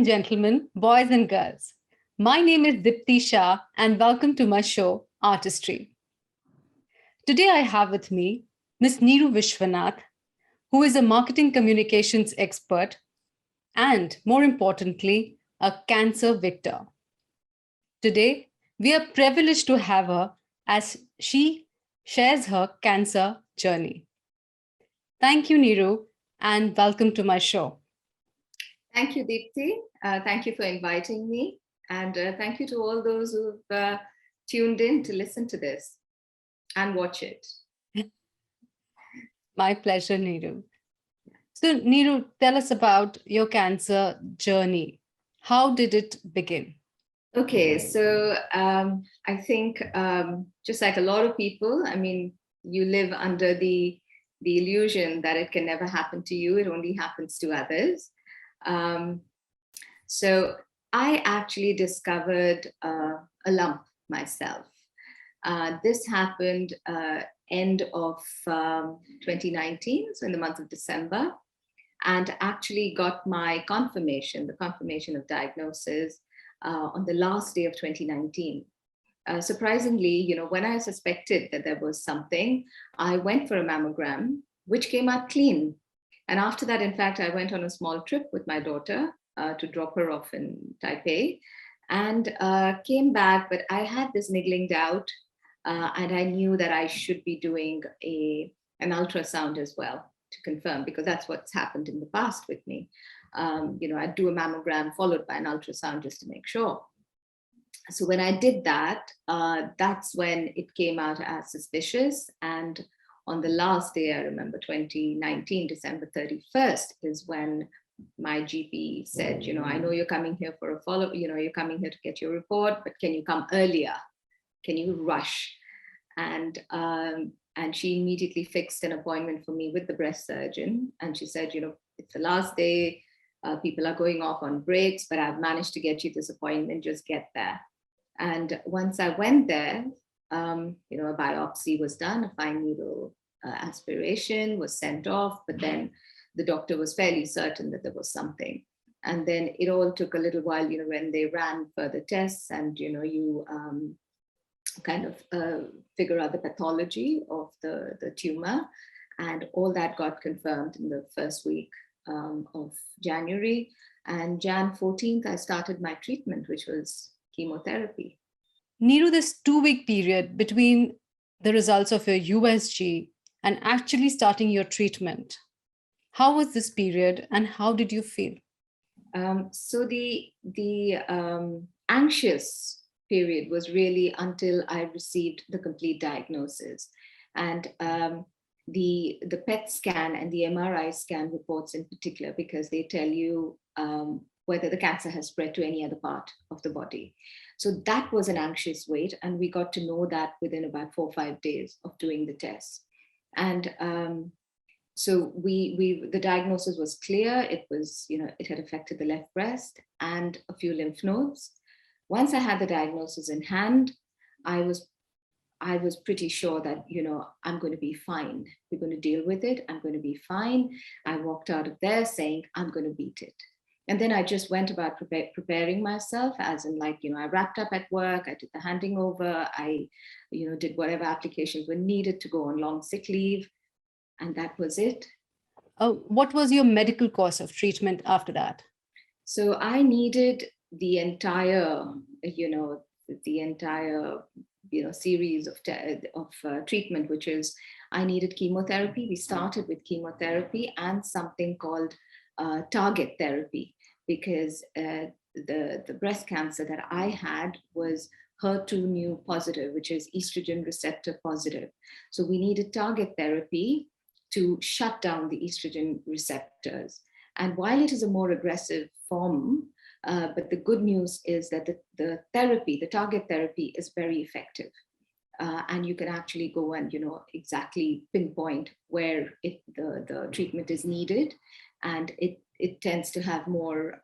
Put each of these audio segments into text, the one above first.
and gentlemen, boys and girls. My name is Diptii Shah and welcome to my show, Artistry. Today I have with me Ms. Niru Vishwanath, who is a marketing communications expert and, more importantly, a cancer victor. Today, we are privileged to have her as she shares her cancer journey. Thank you, Niru, and welcome to my show. Thank you, Diptii. Thank you for inviting me. And thank you to all those who've tuned in to listen to this and watch it. My pleasure, Niru. So, Niru, tell us about your cancer journey. How did it begin? Okay, so I think just like a lot of people, I mean, you live under the illusion that it can never happen to you. It only happens to others. So I actually discovered a lump myself. This happened end of 2019, so in the month of December, and actually got my confirmation, the confirmation of diagnosis on the last day of 2019. Surprisingly, when I suspected that there was something, I went for a mammogram, which came out clean. And after that, in fact, I went on a small trip with my daughter to drop her off in Taipei and came back, but I had this niggling doubt and I knew that I should be doing an ultrasound as well to confirm, because that's what's happened in the past with me. I'd do a mammogram followed by an ultrasound just to make sure. So when I did that, that's when it came out as suspicious. And on the last day, I remember 2019, December 31st, is when my GP said, I know you're coming here for a follow-up, you're coming here to get your report, but can you come earlier? Can you rush? And she immediately fixed an appointment for me with the breast surgeon. And she said, it's the last day, people are going off on breaks, but I've managed to get you this appointment, just get there. And once I went there, a biopsy was done, a fine needle aspiration was sent off, but then the doctor was fairly certain that there was something. And then it all took a little while, when they ran further tests and, you kind of figure out the pathology of the tumor. And all that got confirmed in the first week of January. And Jan 14th, I started my treatment, which was chemotherapy. Niru, this 2-week period between the results of your USG and actually starting your treatment, how was this period and how did you feel? So the anxious period was really until I received the complete diagnosis. And the PET scan and the MRI scan reports in particular, because they tell you whether the cancer has spread to any other part of the body. So that was an anxious wait. And we got to know that within about 4 or 5 days of doing the test. And so the diagnosis was clear. It was, it had affected the left breast and a few lymph nodes. Once I had the diagnosis in hand, I was pretty sure that, I'm going to be fine. We're going to deal with it. I'm going to be fine. I walked out of there saying, I'm going to beat it. And then I just went about preparing myself, as in I wrapped up at work, I did the handing over, I, did whatever applications were needed to go on long sick leave. And that was it. What was your medical course of treatment after that? So I needed the entire, series of treatment, which is I needed chemotherapy. We started with chemotherapy and something called target therapy, because the breast cancer that I had was HER2 new positive, which is estrogen receptor positive. So we needed target therapy to shut down the estrogen receptors. And while it is a more aggressive form, but the good news is that the therapy, the target therapy, is very effective. And you can actually go and, exactly pinpoint where the treatment is needed. And it tends to have more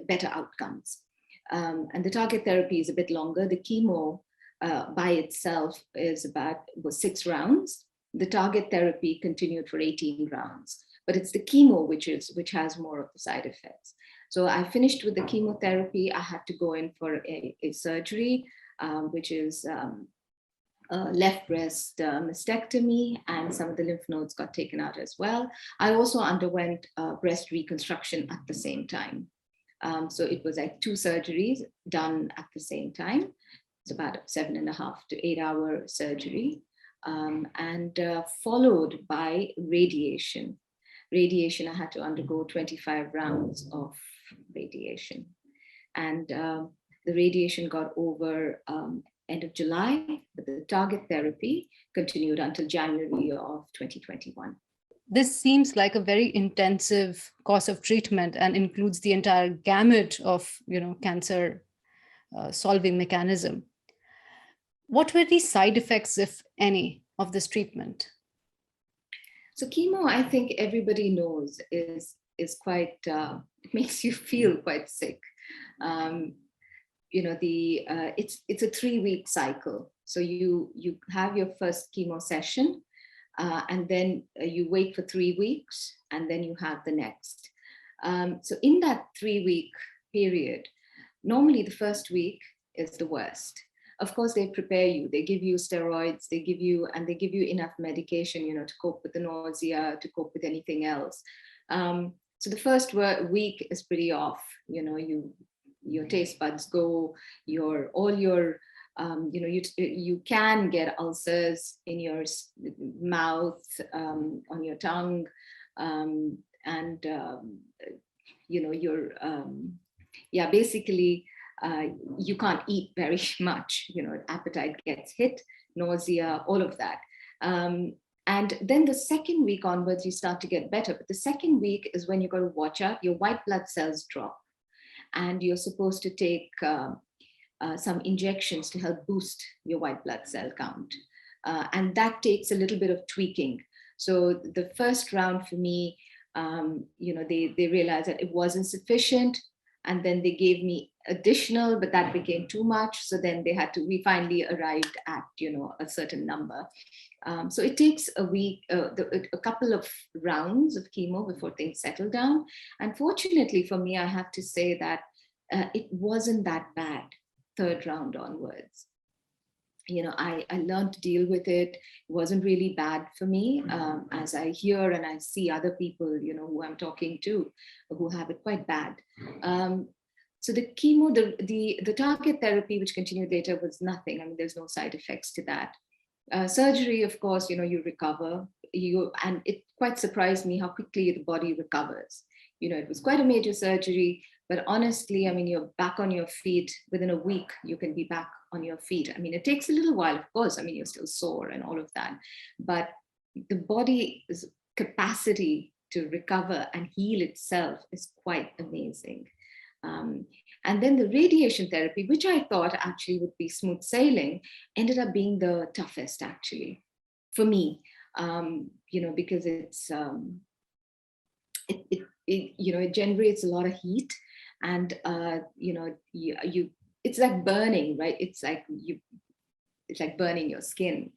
better outcomes. And the target therapy is a bit longer. The chemo by itself was 6 rounds. The target therapy continued for 18 rounds. But it's the chemo which has more of the side effects. So I finished with the chemotherapy. I had to go in for a surgery, which is left breast mastectomy, and some of the lymph nodes got taken out as well. I also underwent breast reconstruction at the same time. So it was like 2 surgeries done at the same time. It's about a 7.5 to 8 hour surgery, and followed by radiation. Radiation, I had to undergo 25 rounds of radiation. And the radiation got over end of July, but the target therapy continued until January of 2021. This seems like a very intensive course of treatment and includes the entire gamut of, cancer solving mechanism. What were the side effects, if any, of this treatment? So chemo, I think everybody knows, is quite, it makes you feel quite sick. It's a 3-week cycle. So you have your first chemo session, and then you wait for 3 weeks, and then you have the next. So in that 3-week period, normally the first week is the worst. Of course, they prepare you, they give you steroids, they give you enough medication, to cope with the nausea, to cope with anything else. So the first week is pretty off, your taste buds go, you can get ulcers in your mouth, on your tongue, basically you can't eat very much, appetite gets hit, nausea, all of that. And then the second week onwards, you start to get better. But the second week is when you got to watch out, your white blood cells drop. And you're supposed to take some injections to help boost your white blood cell count. And that takes a little bit of tweaking. So the first round for me, they realized that it wasn't sufficient. And then they gave me additional, but that became too much. So then we finally arrived at, a certain number. So it takes a week, a couple of rounds of chemo before things settle down. And fortunately for me, I have to say that it wasn't that bad, 3rd round onwards. I learned to deal with it. It wasn't really bad for me, as I hear and I see other people, who I'm talking to, who have it quite bad. So the chemo, the target therapy, which continued later, was nothing. I mean, there's no side effects to that. Surgery, of course, you recover. And it quite surprised me how quickly the body recovers. It was quite a major surgery, but honestly, I mean, you're back on your feet within a week. You can be back on your feet. I mean, it takes a little while, of course. I mean, you're still sore and all of that, but the body's capacity to recover and heal itself is quite amazing. And then the radiation therapy, which I thought actually would be smooth sailing, ended up being the toughest actually for me, because it generates a lot of heat, and it's like burning, right? It's like burning your skin.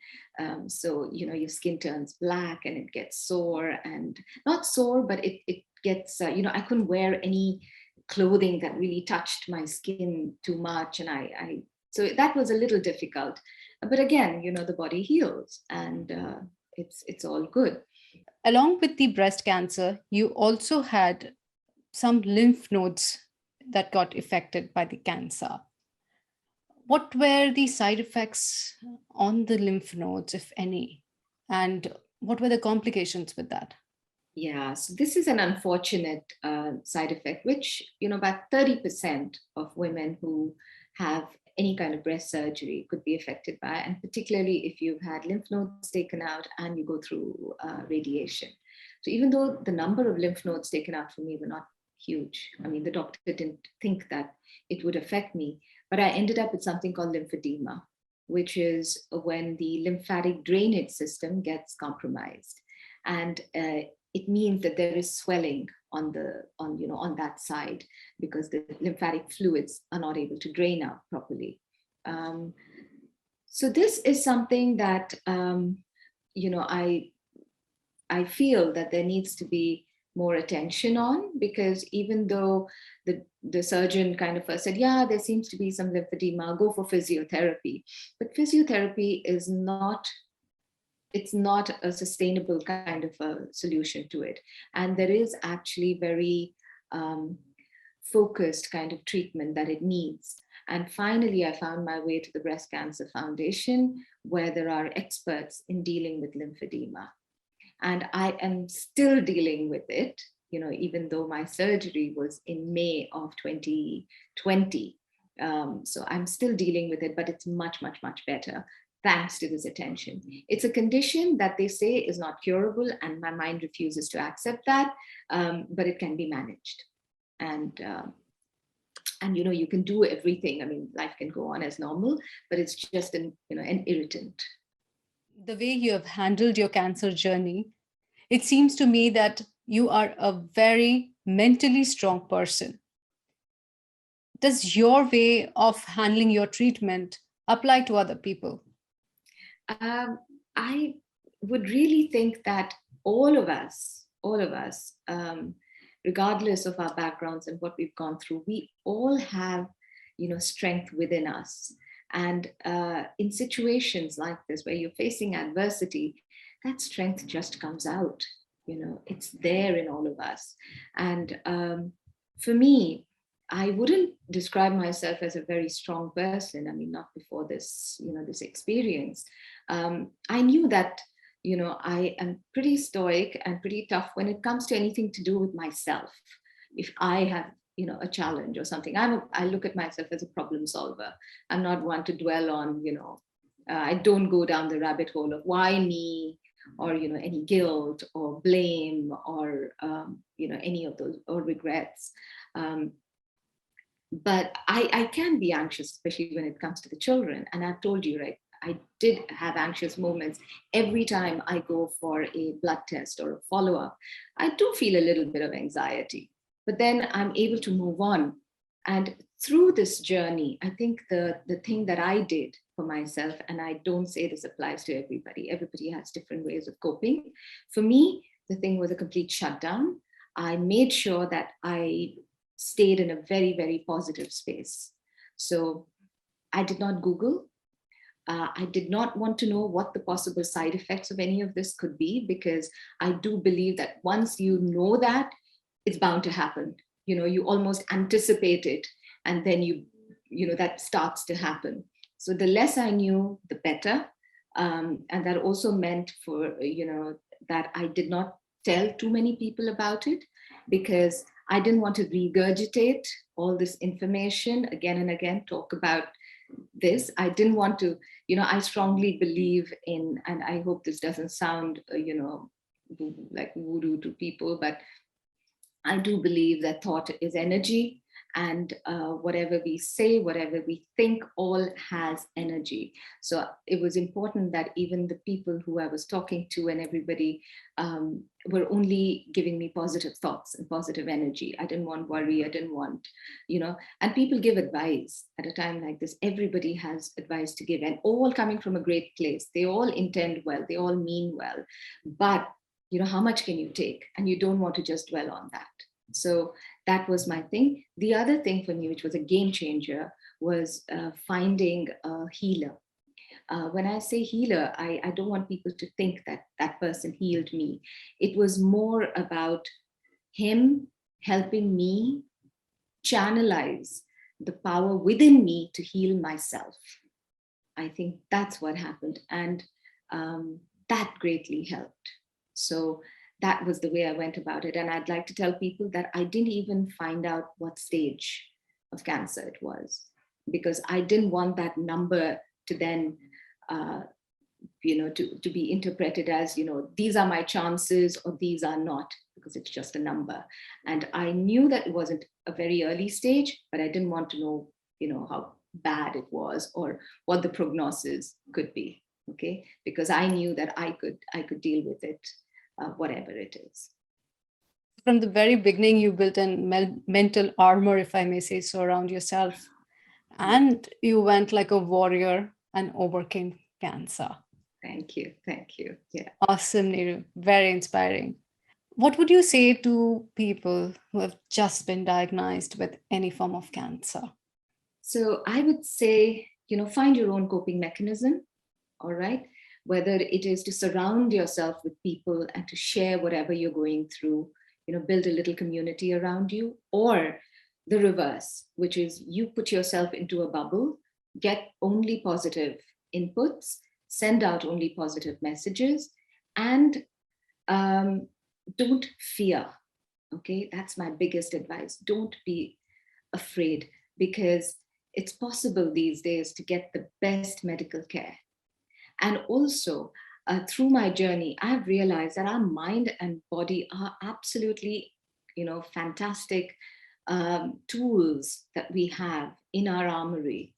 So your skin turns black and it gets sore, and not sore, but it gets I couldn't wear any clothing that really touched my skin too much, and so that was a little difficult. But again, the body heals, and it's all good. Along with the breast cancer, you also had some lymph nodes that got affected by the cancer. What were the side effects on the lymph nodes, if any? And what were the complications with that? Yeah, so this is an unfortunate side effect, which, about 30% of women who have any kind of breast surgery could be affected by, and particularly if you've had lymph nodes taken out and you go through radiation. So even though the number of lymph nodes taken out for me were not huge, I mean, the doctor didn't think that it would affect me, but I ended up with something called lymphedema, which is when the lymphatic drainage system gets compromised. And it means that there is swelling on that side, because the lymphatic fluids are not able to drain out properly. So this is something that I feel that there needs to be more attention on, because even though the surgeon kind of first said, yeah, there seems to be some lymphedema, go for physiotherapy. But physiotherapy is not, it's not a sustainable kind of a solution to it. And there is actually very focused kind of treatment that it needs. And finally, I found my way to the Breast Cancer Foundation, where there are experts in dealing with lymphedema. And I am still dealing with it, you know, even though my surgery was in May of 2020. So I'm still dealing with it, but it's much, much, much better thanks to this attention. It's a condition that they say is not curable, and my mind refuses to accept that, but it can be managed. And you know, you can do everything. I mean, life can go on as normal, but it's just an irritant. The way you have handled your cancer journey, it seems to me that you are a very mentally strong person. Does your way of handling your treatment apply to other people? I would really think that all of us, regardless of our backgrounds and what we've gone through, we all have, you know, strength within us. And in situations like this, where you're facing adversity, that strength just comes out. You know, it's there in all of us. And for me, I wouldn't describe myself as a very strong person. I mean, not before this, you know, this experience. I knew that, you know, I am pretty stoic and pretty tough when it comes to anything to do with myself. If I have, you know, a challenge or something, I look at myself as a problem solver. I'm not one to dwell on, you know, I don't go down the rabbit hole of why me, or, you know, any guilt or blame or, you know, any of those, or regrets. But I can be anxious, especially when it comes to the children. And I've told you, right, I did have anxious moments every time I go for a blood test or a follow-up. I do feel a little bit of anxiety, but then I'm able to move on. And through this journey, I think the thing that I did for myself, and I don't say this applies to everybody has different ways of coping. For me, the thing was a complete shutdown. I made sure that I stayed in a very, very positive space. So I did not Google. I did not want to know what the possible side effects of any of this could be, because I do believe that once you know that, it's bound to happen. You know, you almost anticipate it, and then you know, that starts to happen. So the less I knew, the better. And that also meant for, you know, that I did not tell too many people about it, because I didn't want to regurgitate all this information again and again, talk about this. I didn't want to, you know, I strongly believe in, and I hope this doesn't sound, you know, like voodoo to people, but I do believe that thought is energy, and whatever we say, whatever we think, all has energy. So it was important that even the people who I was talking to and everybody were only giving me positive thoughts and positive energy. I didn't want worry. I didn't want, you know, and people give advice at a time like this. Everybody has advice to give, and all coming from a great place. They all intend well. They all mean well. But, you know, how much can you take? And you don't want to just dwell on that. So that was my thing. The other thing for me, which was a game changer, was finding a healer. When I say healer, I don't want people to think that that person healed me. It was more about him helping me channelize the power within me to heal myself. I think that's what happened. And that greatly helped. So that was the way I went about it. And I'd like to tell people that I didn't even find out what stage of cancer it was, because I didn't want that number to then, you know, to be interpreted as, you know, these are my chances or these are not, because it's just a number. And I knew that it wasn't a very early stage, but I didn't want to know, you know, how bad it was or what the prognosis could be. Okay, because I knew that I could deal with it. Whatever it is. From the very beginning, you built an mental armor, if I may say so, around yourself. And you went like a warrior and overcame cancer. Thank you. Thank you. Yeah. Awesome, Niru. Very inspiring. What would you say to people who have just been diagnosed with any form of cancer? So I would say, find your own coping mechanism, all right? Whether it is to surround yourself with people and to share whatever you're going through, build a little community around you, or the reverse, which is you put yourself into a bubble, get only positive inputs, send out only positive messages, and don't fear. Okay, that's my biggest advice. Don't be afraid, because it's possible these days to get the best medical care. And also, through my journey, I've realized that our mind and body are absolutely, fantastic tools that we have in our armory,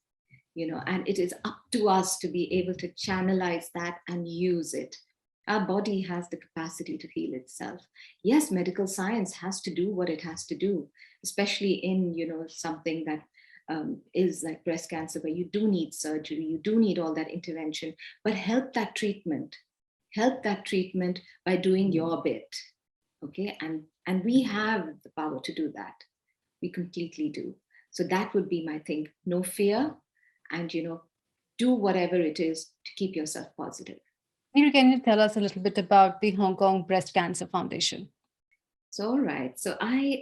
and it is up to us to be able to channelize that and use it. Our body has the capacity to heal itself. Yes, medical science has to do what it has to do, especially in, something that is like breast cancer, where you do need surgery, you do need all that intervention, but help that treatment by doing your bit. Okay, and we have the power to do that. We completely do. So that would be my thing. No fear, and do whatever it is to keep yourself positive. Niru, can you tell us a little bit about the Hong Kong Breast Cancer Foundation? So, all right. So I,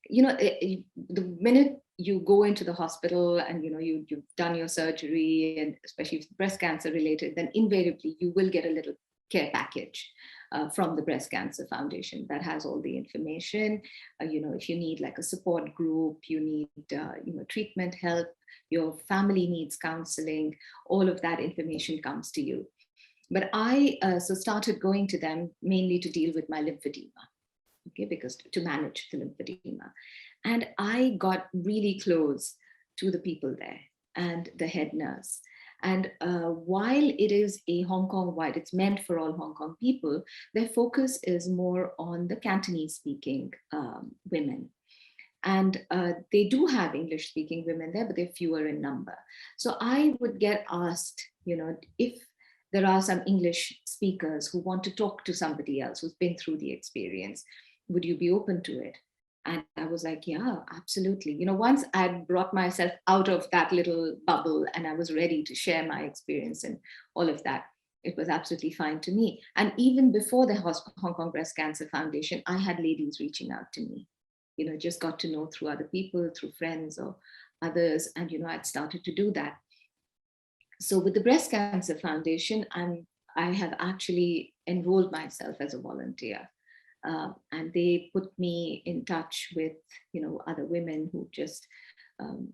the minute you go into the hospital and, you've done your surgery, and especially if it's breast cancer related, then invariably you will get a little care package from the Breast Cancer Foundation that has all the information. If you need like a support group, you need, treatment help, your family needs counseling, all of that information comes to you. But I started going to them mainly to deal with my lymphedema, okay, because to manage the lymphedema. And I got really close to the people there and the head nurse. And while it is a Hong Kong-wide, it's meant for all Hong Kong people, their focus is more on the Cantonese-speaking women. And they do have English-speaking women there, but they're fewer in number. So I would get asked, if there are some English speakers who want to talk to somebody else who's been through the experience, would you be open to it? And I was like, yeah, absolutely. Once I'd brought myself out of that little bubble and I was ready to share my experience and all of that, it was absolutely fine to me. And even before the Hong Kong Breast Cancer Foundation, I had ladies reaching out to me, just got to know through other people, through friends or others. And, I'd started to do that. So with the Breast Cancer Foundation, I have actually enrolled myself as a volunteer. And they put me in touch with, other women who just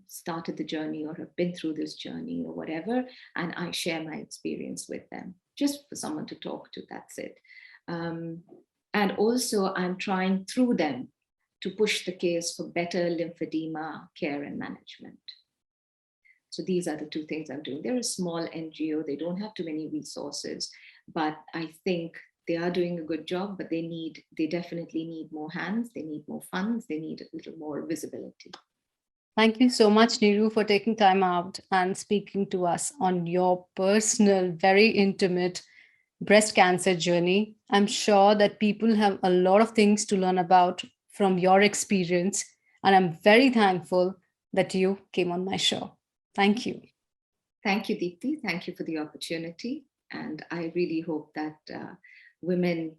started the journey or have been through this journey or whatever. And I share my experience with them, just for someone to talk to, that's it. And also I'm trying through them to push the case for better lymphedema care and management. So these are the two things I'm doing. They're a small NGO. They don't have too many resources, but I think they are doing a good job, but they definitely need more hands. They need more funds. They need a little more visibility. Thank you so much, Niru, for taking time out and speaking to us on your personal, very intimate breast cancer journey. I'm sure that people have a lot of things to learn about from your experience, and I'm very thankful that you came on my show. Thank you. Thank you, Diptii. Thank you for the opportunity. And I really hope that women,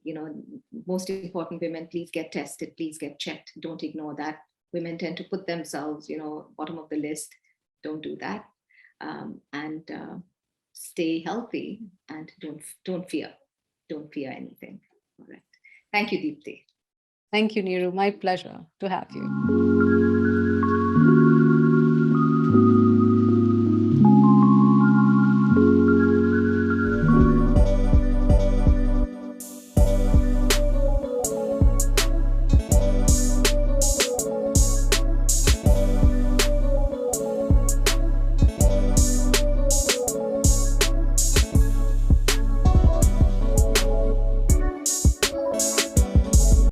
most important women, please get tested, please get checked. Don't ignore that. Women tend to put themselves, bottom of the list. Don't do that. And stay healthy and don't fear. Don't fear anything. All right. Thank you, Diptii. Thank you, Niru. My pleasure to have you.